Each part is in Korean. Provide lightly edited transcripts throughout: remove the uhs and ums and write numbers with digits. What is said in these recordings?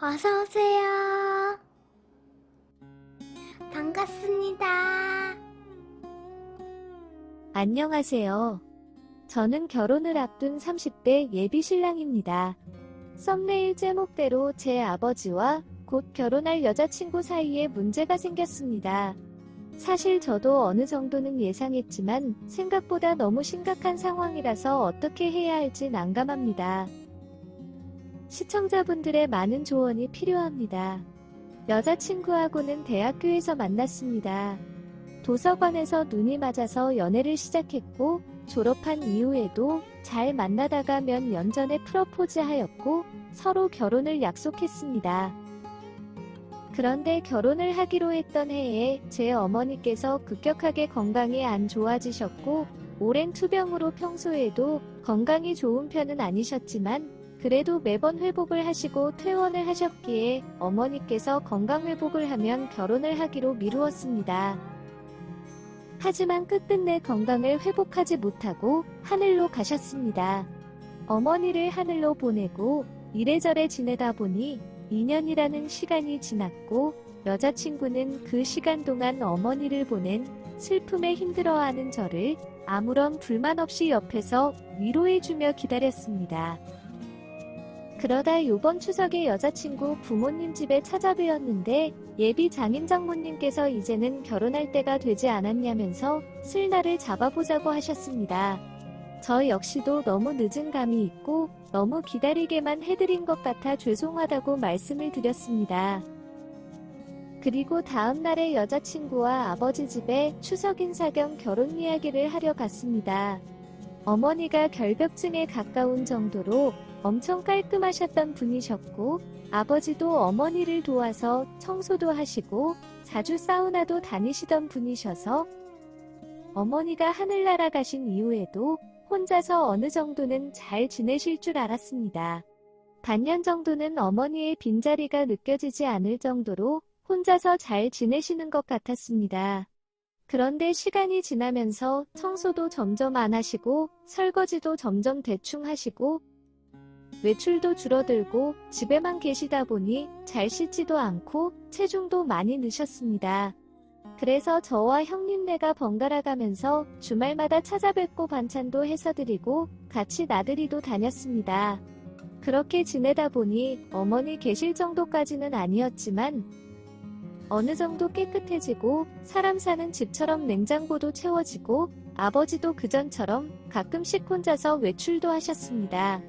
어서오세요. 반갑습니다. 안녕하세요. 저는 결혼을 앞둔 30대 예비 신랑입니다. 썸네일 제목대로 제 아버지와 곧 결혼할 여자친구 사이에 문제가 생겼습니다. 사실 저도 어느 정도는 예상했지만 생각보다 너무 심각한 상황이라서 어떻게 해야 할지 난감합니다. 시청자분들의 많은 조언이 필요합니다. 여자친구하고는 대학교에서 만났습니다. 도서관에서 눈이 맞아서 연애를 시작했고 졸업한 이후에도 잘 만나다가 몇 년 전에 프러포즈하였고 서로 결혼을 약속했습니다. 그런데 결혼을 하기로 했던 해에 제 어머니께서 급격하게 건강이 안 좋아지셨고 오랜 투병으로 평소에도 건강이 좋은 편은 아니셨지만 그래도 매번 회복을 하시고 퇴원을 하셨기에 어머니께서 건강 회복을 하면 결혼을 하기로 미루었습니다. 하지만 끝끝내 건강을 회복하지 못하고 하늘로 가셨습니다. 어머니를 하늘로 보내고 이래저래 지내다 보니 2년이라는 시간이 지났고 여자친구는 그 시간 동안 어머니를 보낸 슬픔에 힘들어하는 저를 아무런 불만 없이 옆에서 위로해주며 기다렸습니다. 그러다 요번 추석에 여자친구 부모님 집에 찾아뵈었는데 예비 장인 장모님께서 이제는 결혼할 때가 되지 않았냐면서 슬날을 잡아보자고 하셨습니다. 저 역시도 너무 늦은 감이 있고 너무 기다리게만 해드린 것 같아 죄송하다고 말씀을 드렸습니다. 그리고 다음 날에 여자친구와 아버지 집에 추석 인사 겸 결혼 이야기를 하려 갔습니다. 어머니가 결벽증에 가까운 정도로 엄청 깔끔하셨던 분이셨고 아버지도 어머니를 도와서 청소도 하시고 자주 사우나도 다니시던 분이셔서 어머니가 하늘나라 가신 이후에도 혼자서 어느 정도는 잘 지내실 줄 알았습니다. 반년 정도는 어머니의 빈자리가 느껴지지 않을 정도로 혼자서 잘 지내시는 것 같았습니다. 그런데 시간이 지나면서 청소도 점점 안 하시고 설거지도 점점 대충 하시고 외출도 줄어들고 집에만 계시다 보니 잘 씻지도 않고 체중도 많이 느셨습니다. 그래서 저와 형님네가 번갈아 가면서 주말마다 찾아뵙고 반찬도 해서 드리고 같이 나들이도 다녔습니다. 그렇게 지내다 보니 어머니 계실 정도까지는 아니었지만 어느 정도 깨끗해지고 사람 사는 집처럼 냉장고도 채워지고 아버지도 그전처럼 가끔씩 혼자서 외출도 하셨습니다.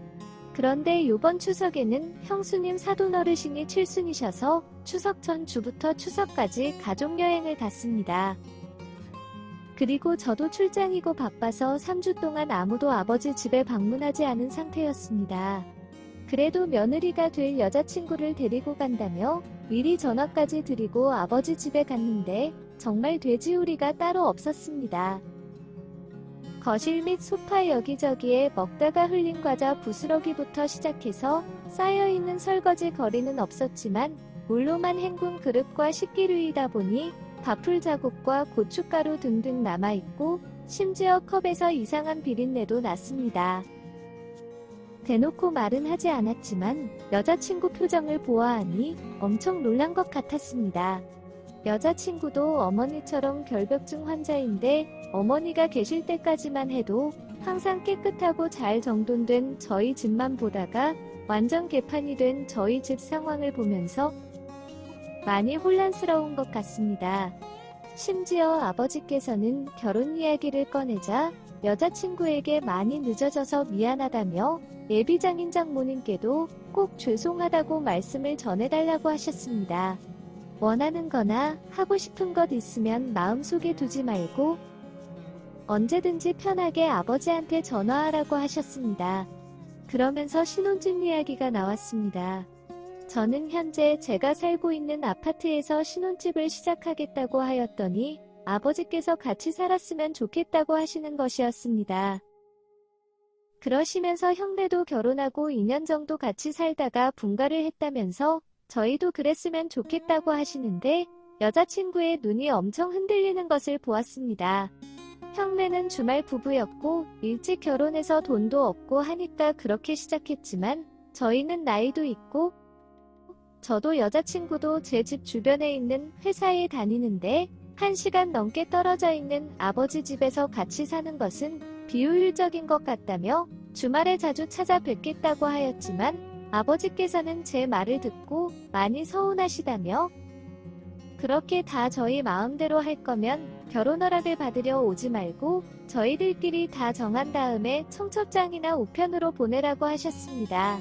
그런데 요번 추석에는 형수님 사돈어르신이 칠순이셔서 추석 전 주부터 추석까지 가족여행을 갔습니다. 그리고 저도 출장이고 바빠서 3주 동안 아무도 아버지 집에 방문하지 않은 상태였습니다. 그래도 며느리가 될 여자친구를 데리고 간다며 미리 전화까지 드리고 아버지 집에 갔는데 정말 돼지우리가 따로 없었습니다. 거실 및 소파 여기저기에 먹다가 흘린 과자 부스러기부터 시작해서 쌓여있는 설거지 거리는 없었지만 물로만 헹군 그릇과 식기류이다 보니 밥풀 자국과 고춧가루 등등 남아있고 심지어 컵에서 이상한 비린내도 났습니다. 대놓고 말은 하지 않았지만 여자친구 표정을 보아하니 엄청 놀란 것 같았습니다. 여자친구도 어머니처럼 결벽증 환자인데 어머니가 계실 때까지만 해도 항상 깨끗하고 잘 정돈된 저희 집만 보다가 완전 개판이 된 저희 집 상황을 보면서 많이 혼란스러운 것 같습니다. 심지어 아버지께서는 결혼 이야기를 꺼내자 여자친구에게 많이 늦어져서 미안하다며 예비장인 장모님께도 꼭 죄송하다고 말씀을 전해달라고 하셨습니다. 원하는 거나 하고 싶은 것 있으면 마음속에 두지 말고 언제든지 편하게 아버지한테 전화하라고 하셨습니다. 그러면서 신혼집 이야기가 나왔습니다. 저는 현재 제가 살고 있는 아파트에서 신혼집을 시작하겠다고 하였더니 아버지께서 같이 살았으면 좋겠다고 하시는 것이었습니다. 그러시면서 형네도 결혼하고 2년 정도 같이 살다가 분가를 했다면서 저희도 그랬으면 좋겠다고 하시는데 여자친구의 눈이 엄청 흔들리는 것을 보았습니다. 형네는 주말 부부였고 일찍 결혼해서 돈도 없고 하니까 그렇게 시작했지만 저희는 나이도 있고 저도 여자친구도 제 집 주변에 있는 회사에 다니는데 1시간 넘게 떨어져 있는 아버지 집에서 같이 사는 것은 비효율적인 것 같다며 주말에 자주 찾아뵙겠다고 하였지만 아버지께서는 제 말을 듣고 많이 서운하시다며 그렇게 다 저희 마음대로 할 거면 결혼 허락을 받으려 오지 말고 저희들끼리 다 정한 다음에 청첩장이나 우편으로 보내라고 하셨습니다.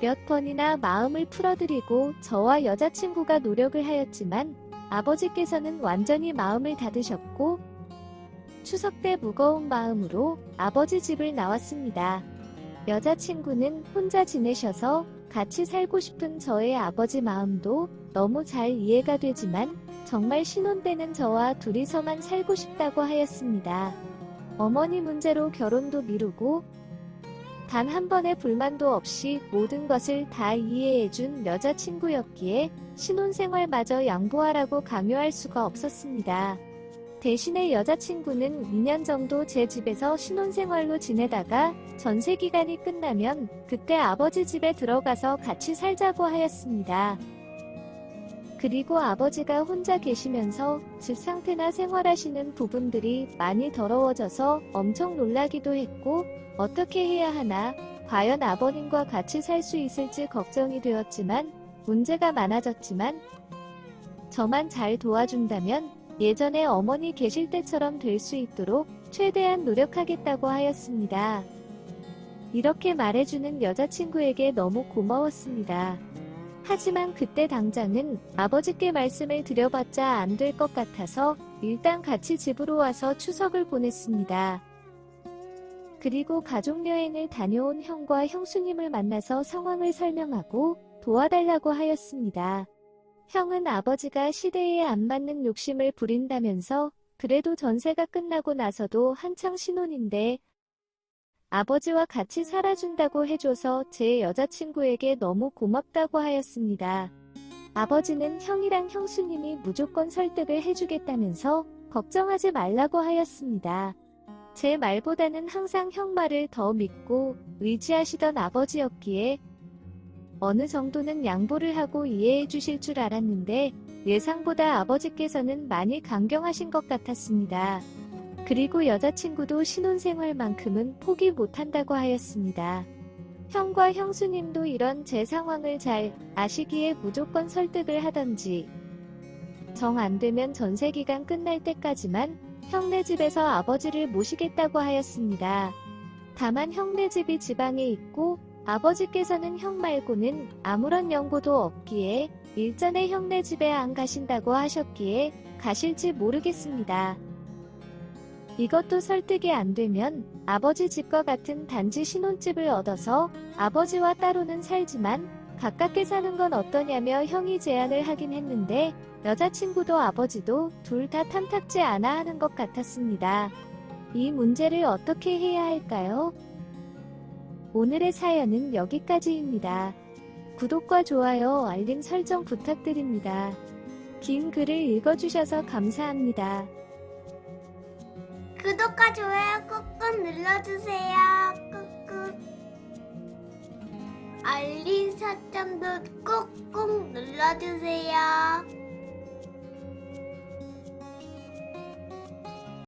몇 번이나 마음을 풀어드리고 저와 여자친구가 노력을 하였지만 아버지께서는 완전히 마음을 닫으셨고 추석 때 무거운 마음으로 아버지 집을 나왔습니다. 여자친구는 혼자 지내셔서 같이 살고 싶은 저의 아버지 마음도 너무 잘 이해가 되지만 정말 신혼 때는 저와 둘이서만 살고 싶다고 하였습니다. 어머니 문제로 결혼도 미루고 단 한 번의 불만도 없이 모든 것을 다 이해해준 여자친구였기에 신혼생활마저 양보하라고 강요할 수가 없었습니다. 대신에 여자친구는 2년 정도 제 집에서 신혼생활로 지내다가 전세기간이 끝나면 그때 아버지 집에 들어가서 같이 살자고 하였습니다. 그리고 아버지가 혼자 계시면서 집 상태나 생활하시는 부분들이 많이 더러워져서 엄청 놀라기도 했고 어떻게 해야 하나 과연 아버님과 같이 살 수 있을지 걱정이 되었지만 문제가 많아졌지만 저만 잘 도와준다면 예전에 어머니 계실 때처럼 될 수 있도록 최대한 노력하겠다고 하였습니다. 이렇게 말해주는 여자친구에게 너무 고마웠습니다. 하지만 그때 당장은 아버지께 말씀을 드려봤자 안 될 것 같아서 일단 같이 집으로 와서 추석을 보냈습니다. 그리고 가족여행을 다녀온 형과 형수님을 만나서 상황을 설명하고 도와달라고 하였습니다. 형은 아버지가 시대에 안 맞는 욕심을 부린다면서 그래도 전세가 끝나고 나서도 한창 신혼인데 아버지와 같이 살아준다고 해줘서 제 여자친구에게 너무 고맙다고 하였습니다. 아버지는 형이랑 형수님이 무조건 설득을 해주겠다면서 걱정하지 말라고 하였습니다. 제 말보다는 항상 형 말을 더 믿고 의지하시던 아버지였기에 어느 정도는 양보를 하고 이해해 주실 줄 알았는데 예상보다 아버지께서는 많이 강경하신 것 같았습니다. 그리고 여자친구도 신혼생활만큼은 포기 못한다고 하였습니다. 형과 형수님도 이런 제 상황을 잘 아시기에 무조건 설득을 하던지 정 안 되면 전세기간 끝날 때까지만 형네 집에서 아버지를 모시겠다고 하였습니다. 다만 형네 집이 지방에 있고 아버지께서는 형 말고는 아무런 연고도 없기에 일전에 형네 집에 안 가신다고 하셨기에 가실지 모르겠습니다. 이것도 설득이 안 되면 아버지 집과 같은 단지 신혼집을 얻어서 아버지와 따로는 살지만 가깝게 사는 건 어떠냐며 형이 제안을 하긴 했는데 여자친구도 아버지도 둘 다 탐탁지 않아 하는 것 같았습니다. 이 문제를 어떻게 해야 할까요? 오늘의 사연은 여기까지입니다. 구독과 좋아요, 알림 설정 부탁드립니다. 긴 글을 읽어주셔서 감사합니다. 구독과 좋아요 꾹꾹 눌러주세요. 꾹꾹. 알림 설정도 꾹꾹 눌러주세요.